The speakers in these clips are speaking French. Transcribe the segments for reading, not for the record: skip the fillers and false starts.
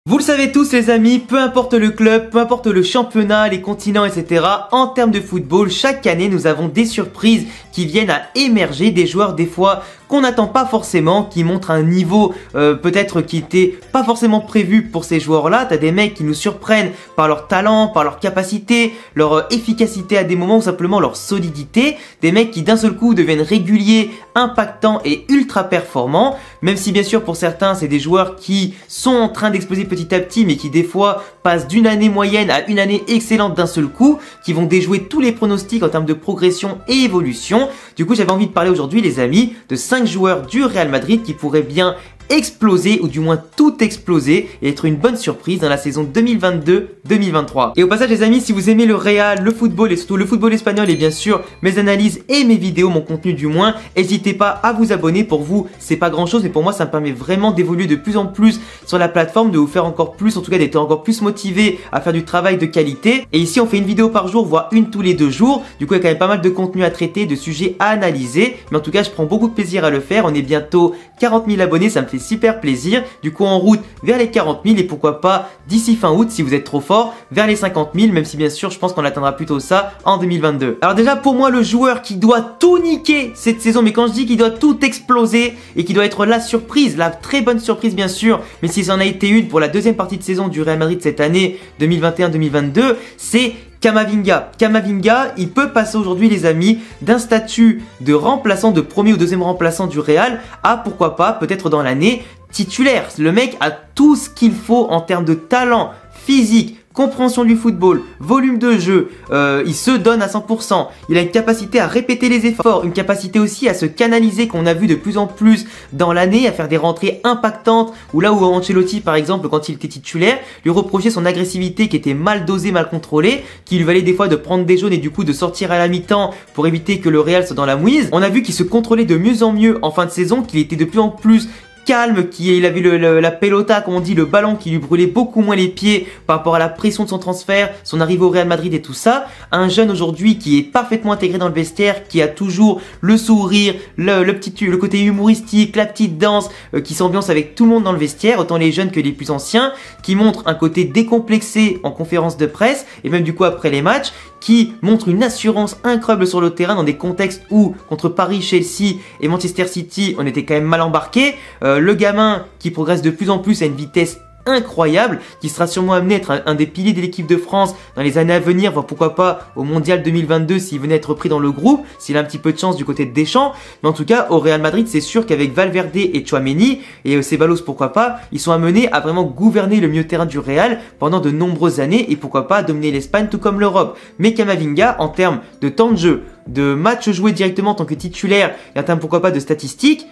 Vous le savez tous les amis, peu importe le club, peu importe le championnat, les continents, etc. En termes de football, chaque année nous avons des surprises qui viennent à émerger, des joueurs des fois qu'on n'attend pas forcément, qui montrent un niveau peut-être qui était pas forcément prévu pour ces joueurs-là. T'as des mecs qui nous surprennent par leur talent, par leur capacité, leur efficacité à des moments ou simplement leur solidité. Des mecs qui d'un seul coup deviennent réguliers, impactants et ultra performants. Même si bien sûr pour certains c'est des joueurs qui sont en train d'exploser petit à petit mais qui des fois passent d'une année moyenne à une année excellente d'un seul coup, qui vont déjouer tous les pronostics en termes de progression et évolution. Du coup j'avais envie de parler aujourd'hui les amis de 5 joueurs du Real Madrid qui pourraient bien exploser ou du moins tout exploser et être une bonne surprise dans la saison 2022-2023. Et au passage les amis, si vous aimez le Real, le football et surtout le football espagnol et bien sûr mes analyses et mes vidéos, mon contenu du moins, n'hésitez pas à vous abonner. Pour vous c'est pas grand chose mais pour moi ça me permet vraiment d'évoluer de plus en plus sur la plateforme, de vous faire encore plus, en tout cas d'être encore plus motivé à faire du travail de qualité. Et ici on fait une vidéo par jour, voire une tous les 2 jours. Du coup il y a quand même pas mal de contenu à traiter, de sujets à analyser, mais en tout cas je prends beaucoup de plaisir à le faire. On est bientôt 40 000 abonnés, ça me fait super plaisir. Du coup en route vers les 40 000 et pourquoi pas d'ici fin août si vous êtes trop fort vers les 50 000, même si bien sûr je pense qu'on atteindra plutôt ça en 2022. Alors déjà pour moi le joueur qui doit tout niquer cette saison, mais quand je dis qu'il doit tout exploser et qui doit être la surprise, la très bonne surprise bien sûr, mais si ça en a été une pour la deuxième partie de saison du Real Madrid cette année 2021-2022, c'est Camavinga. Camavinga, il peut passer aujourd'hui les amis d'un statut de remplaçant, de premier ou deuxième remplaçant du Real à pourquoi pas peut-être dans l'année titulaire. Le mec a tout ce qu'il faut en termes de talent, physique, compréhension du football, volume de jeu, il se donne à 100%, il a une capacité à répéter les efforts, une capacité aussi à se canaliser qu'on a vu de plus en plus dans l'année, à faire des rentrées impactantes, ou là où Ancelotti par exemple quand il était titulaire, lui reprochait son agressivité qui était mal dosée, mal contrôlée, qui lui valait des fois de prendre des jaunes et du coup de sortir à la mi-temps pour éviter que le Real soit dans la mouise. On a vu qu'il se contrôlait de mieux en mieux en fin de saison, qu'il était de plus en plus calme, il avait la pelota comme on dit, le ballon qui lui brûlait beaucoup moins les pieds par rapport à la pression de son transfert, son arrivée au Real Madrid et tout ça. Un jeune aujourd'hui qui est parfaitement intégré dans le vestiaire, qui a toujours le sourire, le côté humoristique, la petite danse, qui s'ambiance avec tout le monde dans le vestiaire, autant les jeunes que les plus anciens, qui montre un côté décomplexé en conférence de presse et même du coup après les matchs, qui montre une assurance incroyable sur le terrain dans des contextes où contre Paris, Chelsea et Manchester City on était quand même mal embarqués. Le gamin qui progresse de plus en plus à une vitesse incroyable, qui sera sûrement amené à être un des piliers de l'équipe de France dans les années à venir, voire pourquoi pas au Mondial 2022 s'il venait être pris dans le groupe, s'il a un petit peu de chance du côté de Deschamps. Mais en tout cas au Real Madrid c'est sûr qu'avec Valverde et Tchouaméni et Ceballos pourquoi pas, ils sont amenés à vraiment gouverner le milieu de terrain du Real pendant de nombreuses années et pourquoi pas dominer l'Espagne tout comme l'Europe. Mais Camavinga en termes de temps de jeu, de matchs joués directement en tant que titulaire et en termes pourquoi pas de statistiques,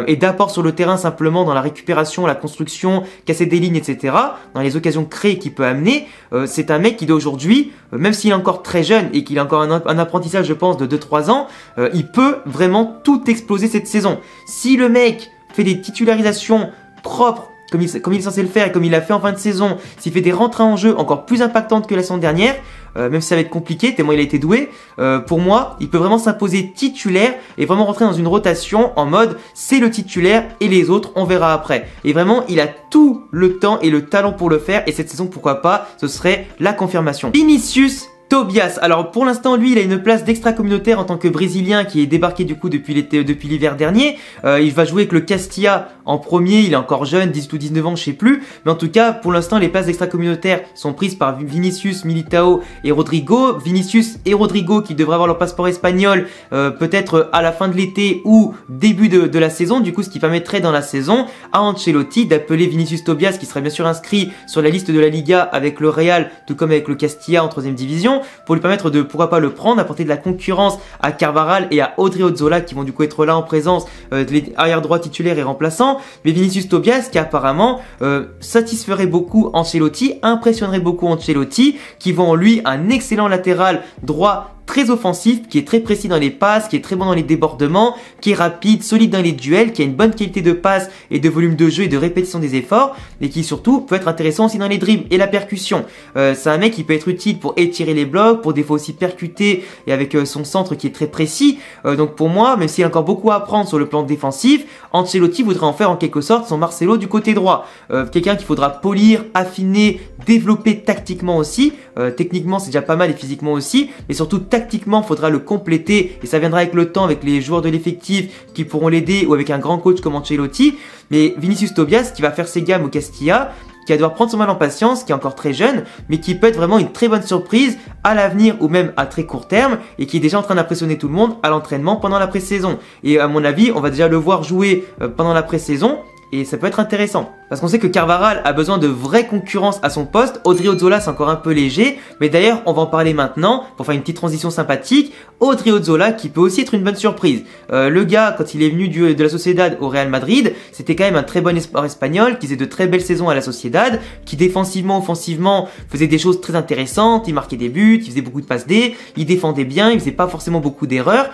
et d'apport sur le terrain simplement dans la récupération, la construction, casser des lignes, etc. Dans les occasions créées qu'il peut amener, c'est un mec qui doit aujourd'hui, même s'il est encore très jeune et qu'il a encore un apprentissage je pense de 2-3 ans, il peut vraiment tout exploser cette saison. Si le mec fait des titularisations propres, comme il est censé le faire et comme il l'a fait en fin de saison, s'il fait des rentrées en jeu encore plus impactantes que la saison dernière, même si ça va être compliqué tellement il a été doué, pour moi il peut vraiment s'imposer titulaire et vraiment rentrer dans une rotation en mode c'est le titulaire et les autres on verra après. Et vraiment il a tout le temps et le talent pour le faire et cette saison pourquoi pas ce serait la confirmation. Vinicius Tobias, alors pour l'instant lui il a une place d'extra-communautaire en tant que Brésilien qui est débarqué du coup depuis l'hiver dernier. Il va jouer avec le Castilla en premier, il est encore jeune, 18 ou 19 ans je sais plus, mais en tout cas pour l'instant les places d'extra-communautaire sont prises par Vinicius, Militao et Rodrigo. Vinicius et Rodrigo qui devraient avoir leur passeport espagnol peut-être à la fin de l'été ou début de la saison, du coup ce qui permettrait dans la saison à Ancelotti d'appeler Vinicius Tobias qui serait bien sûr inscrit sur la liste de la Liga avec le Real tout comme avec le Castilla en 3ème division, pour lui permettre de pourquoi pas le prendre, apporter de la concurrence à Carvajal et à Odriozola qui vont du coup être là en présence des arrière droits titulaires et remplaçants. Mais Vinicius Tobias qui apparemment satisferait beaucoup Ancelotti, impressionnerait beaucoup Ancelotti, qui voit en lui un excellent latéral droit très offensif, qui est très précis dans les passes, qui est très bon dans les débordements, qui est rapide, solide dans les duels, qui a une bonne qualité de passe et de volume de jeu et de répétition des efforts, et qui surtout peut être intéressant aussi dans les dribbles et la percussion. C'est un mec qui peut être utile pour étirer les blocs, pour des fois aussi percuter, et avec son centre qui est très précis. Donc pour moi, même s'il y a encore beaucoup à apprendre sur le plan défensif, Ancelotti voudrait en faire en quelque sorte son Marcelo du côté droit. Quelqu'un qu'il faudra polir, affiner, développer tactiquement aussi. Techniquement c'est déjà pas mal et physiquement aussi, mais surtout tactiquement il faudra le compléter, et ça viendra avec le temps, avec les joueurs de l'effectif qui pourront l'aider, ou avec un grand coach comme Ancelotti. Mais Vinicius Tobias qui va faire ses gammes au Castilla, qui va devoir prendre son mal en patience, qui est encore très jeune, mais qui peut être vraiment une très bonne surprise à l'avenir ou même à très court terme, et qui est déjà en train d'impressionner tout le monde à l'entraînement pendant la pré-saison. Et à mon avis, on va déjà le voir jouer pendant la pré-saison, et ça peut être intéressant. Parce qu'on sait que Carvajal a besoin de vraie concurrence à son poste. Odriozola c'est encore un peu léger, mais d'ailleurs on va en parler maintenant pour faire une petite transition sympathique. Odriozola qui peut aussi être une bonne surprise. Le gars, quand il est venu de la Sociedad au Real Madrid, c'était quand même un très bon espoir espagnol, qui faisait de très belles saisons à la Sociedad, qui défensivement, offensivement faisait des choses très intéressantes. Il marquait des buts, il faisait beaucoup de passes D, il défendait bien, il faisait pas forcément beaucoup d'erreurs.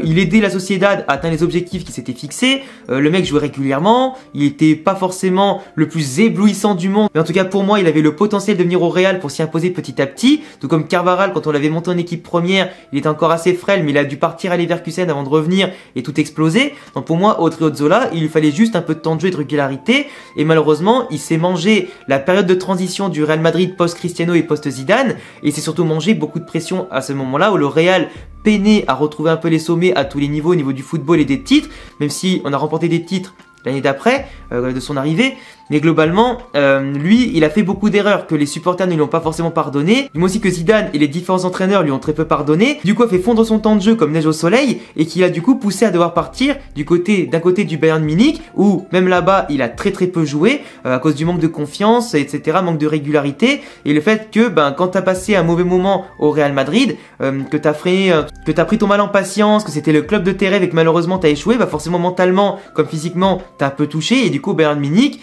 Il aidait la Sociedad à atteindre les objectifs qui s'étaient fixés. Le mec jouait régulièrement, il était pas forcément le plus éblouissant du monde, mais en tout cas pour moi il avait le potentiel de venir au Real pour s'y imposer petit à petit, tout comme Carvajal quand on l'avait monté en équipe première, il était encore assez frêle, mais il a dû partir à Leverkusen avant de revenir et tout exploser. Donc pour moi Odriozola, il lui fallait juste un peu de temps de jeu et de régularité, et malheureusement il s'est mangé la période de transition du Real Madrid post-Cristiano et post-Zidane, et il s'est surtout mangé beaucoup de pression à ce moment-là où le Real peinait à retrouver un peu les sommets à tous les niveaux, au niveau du football et des titres, même si on a remporté des titres l'année d'après, de son arrivée. Mais globalement, lui, il a fait beaucoup d'erreurs que les supporters ne lui ont pas forcément pardonné. Du moins aussi que Zidane et les différents entraîneurs lui ont très peu pardonné. Du coup, a fait fondre son temps de jeu comme neige au soleil, et qui a du coup poussé à devoir partir d'un côté du Bayern Munich, où même là-bas, il a très peu joué à cause du manque de confiance, etc., manque de régularité, et le fait que quand t'as passé un mauvais moment au Real Madrid, que t'as pris ton mal en patience, que c'était le club de tes rêves et que malheureusement t'as échoué, forcément mentalement comme physiquement t'as un peu touché, et du coup Bayern Munich,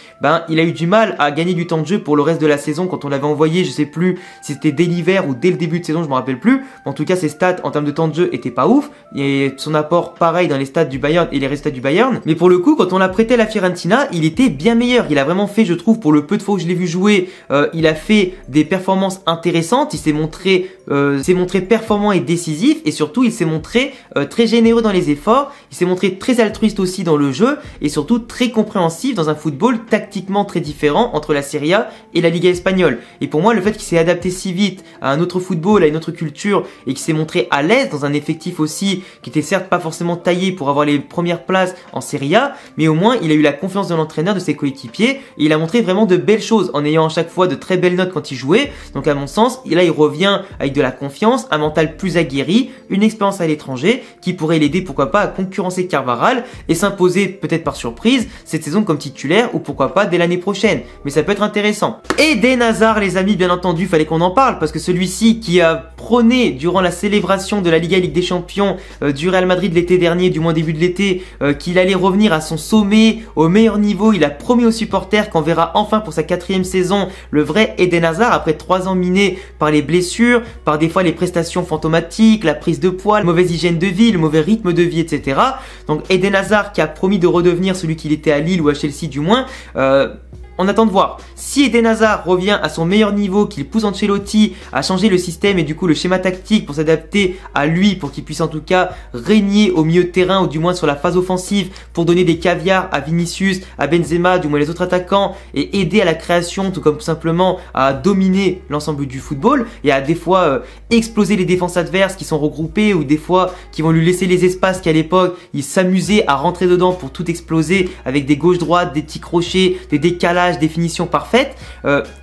il a eu du mal à gagner du temps de jeu pour le reste de la saison. Quand on l'avait envoyé, je sais plus si c'était dès l'hiver ou dès le début de saison, je me rappelle plus. En tout cas, ses stats en termes de temps de jeu étaient pas ouf, et son apport pareil dans les stats du Bayern et les résultats du Bayern. Mais pour le coup, quand on l'a prêté à la Fiorentina, il était bien meilleur. Il a vraiment fait, je trouve, pour le peu de fois où je l'ai vu jouer, il a fait des performances intéressantes. Il s'est montré performant et décisif, et surtout il s'est montré très généreux dans les efforts. Il s'est montré très altruiste aussi dans le jeu, et surtout très compréhensif dans un football tactiquement très différent entre la Serie A et la Liga espagnole. Et pour moi, le fait qu'il s'est adapté si vite à un autre football, à une autre culture, et qu'il s'est montré à l'aise dans un effectif aussi qui était certes pas forcément taillé pour avoir les premières places en Serie A, mais au moins il a eu la confiance de l'entraîneur, de ses coéquipiers, et il a montré vraiment de belles choses en ayant à chaque fois de très belles notes quand il jouait. Donc à mon sens, là il revient avec de la confiance, un mental plus aguerri, une expérience à l'étranger qui pourrait l'aider pourquoi pas à concurrencer Carvajal et s'imposer peut-être par surprise cette saison comme titulaire, ou pourquoi pas dès l'année prochaine. Mais ça peut être intéressant. Eden Hazard, les amis, bien entendu, fallait qu'on en parle, parce que celui-ci qui a prôné durant la célébration de la Liga et Ligue des Champions du Real Madrid l'été dernier, du moins début de l'été, qu'il allait revenir à son sommet, au meilleur niveau. Il a promis aux supporters qu'on verra enfin pour sa 4e saison le vrai Eden Hazard, après 3 ans minés par les blessures, par des fois les prestations fantomatiques, la prise de poids, la mauvaise hygiène de vie, le mauvais rythme de vie, etc. Donc Eden Hazard qui a promis de redevenir celui qu'il était à Lille ou à Chelsea du moins, on attend de voir. Si Eden Hazard revient à son meilleur niveau, qu'il pousse Ancelotti à changer le système et du coup le schéma tactique pour s'adapter à lui, pour qu'il puisse en tout cas régner au milieu de terrain, ou du moins sur la phase offensive, pour donner des caviars à Vinicius, à Benzema, du moins les autres attaquants, et aider à la création, tout comme tout simplement à dominer l'ensemble du football, et à des fois exploser les défenses adverses qui sont regroupées, ou des fois qui vont lui laisser les espaces qu'à l'époque il s'amusait à rentrer dedans pour tout exploser avec des gauches-droites, des petits crochets, des décalages, des finitions parfaites.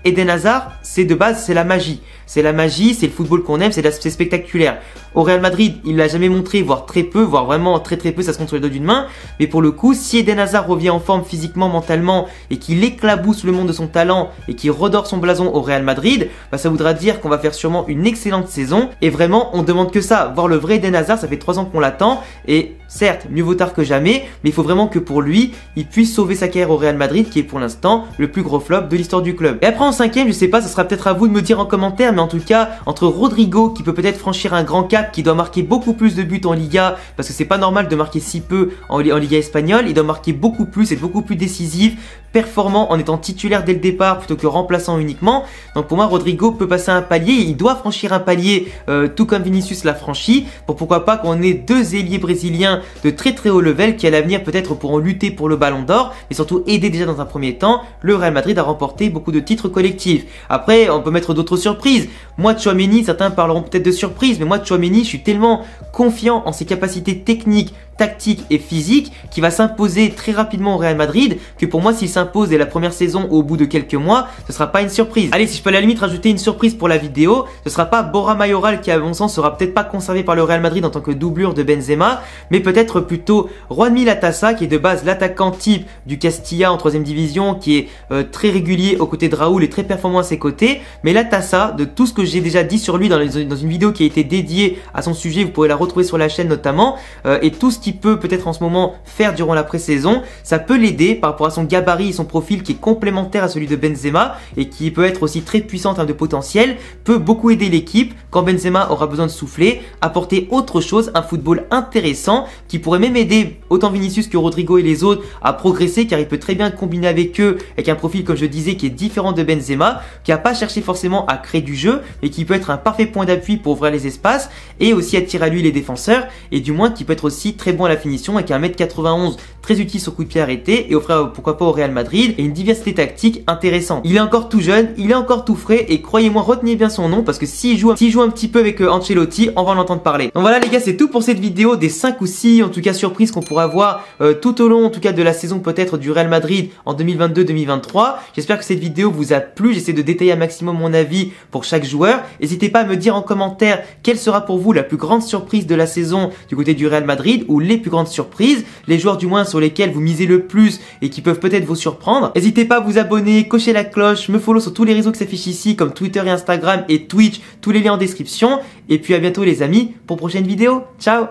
Eden Hazard, c'est de base, c'est la magie. C'est la magie, c'est le football qu'on aime, c'est l'aspect spectaculaire. Au Real Madrid, il l'a jamais montré, voire très peu, voire vraiment très peu, ça se compte sur les doigts d'une main. Mais pour le coup, si Eden Hazard revient en forme physiquement, mentalement, et qu'il éclabousse le monde de son talent, et qu'il redore son blason au Real Madrid, ça voudra dire qu'on va faire sûrement une excellente saison. Et vraiment, on demande que ça, voir le vrai Eden Hazard, ça fait 3 ans qu'on l'attend. Et certes, mieux vaut tard que jamais, mais il faut vraiment que pour lui, il puisse sauver sa carrière au Real Madrid, qui est pour l'instant le plus gros flop de l'histoire du club. Et après en 5e, je sais pas, ça sera peut-être à vous de me dire en commentaire, mais en tout cas, entre Rodrigo qui peut peut-être franchir un grand cap, qui doit marquer beaucoup plus de buts en Liga, parce que c'est pas normal de marquer si peu en Liga espagnole, il doit marquer beaucoup plus, être beaucoup plus décisif, performant en étant titulaire dès le départ plutôt que remplaçant uniquement. Donc pour moi, Rodrigo peut passer un palier, il doit franchir un palier tout comme Vinicius l'a franchi, pour pourquoi pas qu'on ait deux ailiers brésiliens de très très haut level qui à l'avenir peut-être pourront lutter pour le ballon d'or, mais surtout aider déjà dans un premier temps le Real Madrid à remporter beaucoup de titres collectifs. Après, on peut mettre d'autres surprises. Moi, Tchouaméni, certains parleront peut-être de surprise, mais moi, Tchouaméni, je suis tellement confiant en ses capacités techniques, tactique et physique qui va s'imposer très rapidement au Real Madrid, que pour moi s'il s'impose dès la première saison au bout de quelques mois, ce sera pas une surprise. Allez, si je peux à la limite rajouter une surprise pour la vidéo, ce sera pas Borja Mayoral qui à mon sens sera peut-être pas conservé par le Real Madrid en tant que doublure de Benzema, mais peut-être plutôt Juanmi Latassa qui est de base l'attaquant type du Castilla en 3ème division, qui est très régulier aux côtés de Raúl et très performant à ses côtés. Mais Latassa, de tout ce que j'ai déjà dit sur lui dans une vidéo qui a été dédiée à son sujet, vous pourrez la retrouver sur la chaîne notamment, et tout ce qu'il peut peut-être en ce moment faire durant la pré-saison, ça peut l'aider par rapport à son gabarit et son profil qui est complémentaire à celui de Benzema et qui peut être aussi très puissant en termes de potentiel, peut beaucoup aider l'équipe quand Benzema aura besoin de souffler, apporter autre chose, un football intéressant qui pourrait même aider autant Vinicius que Rodrigo et les autres à progresser, car il peut très bien combiner avec eux avec un profil comme je disais qui est différent de Benzema, qui n'a pas cherché forcément à créer du jeu mais qui peut être un parfait point d'appui pour ouvrir les espaces et aussi attirer à lui les défenseurs, et du moins qui peut être aussi très bon à la finition avec un 1m91 très utile sur coup de pied arrêté et offrir pourquoi pas au Real Madrid et une diversité tactique intéressante. Il est encore tout jeune, il est encore tout frais et croyez-moi, retenez bien son nom parce que s'il joue un petit peu avec Ancelotti, on va en entendre parler. Donc voilà les gars, c'est tout pour cette vidéo des 5 ou 6 en tout cas surprises qu'on pourra voir tout au long en tout cas de la saison peut-être du Real Madrid en 2022-2023. J'espère que cette vidéo vous a plu, j'essaie de détailler un maximum mon avis pour chaque joueur. N'hésitez pas à me dire en commentaire quelle sera pour vous la plus grande surprise de la saison du côté du Real Madrid ou les plus grandes surprises, les joueurs du moins sur lesquels vous misez le plus et qui peuvent peut-être vous surprendre. N'hésitez pas à vous abonner, cocher la cloche, me follow sur tous les réseaux qui s'affichent ici comme Twitter et Instagram et Twitch, tous les liens en description. Et puis à bientôt les amis pour prochaine vidéo. Ciao!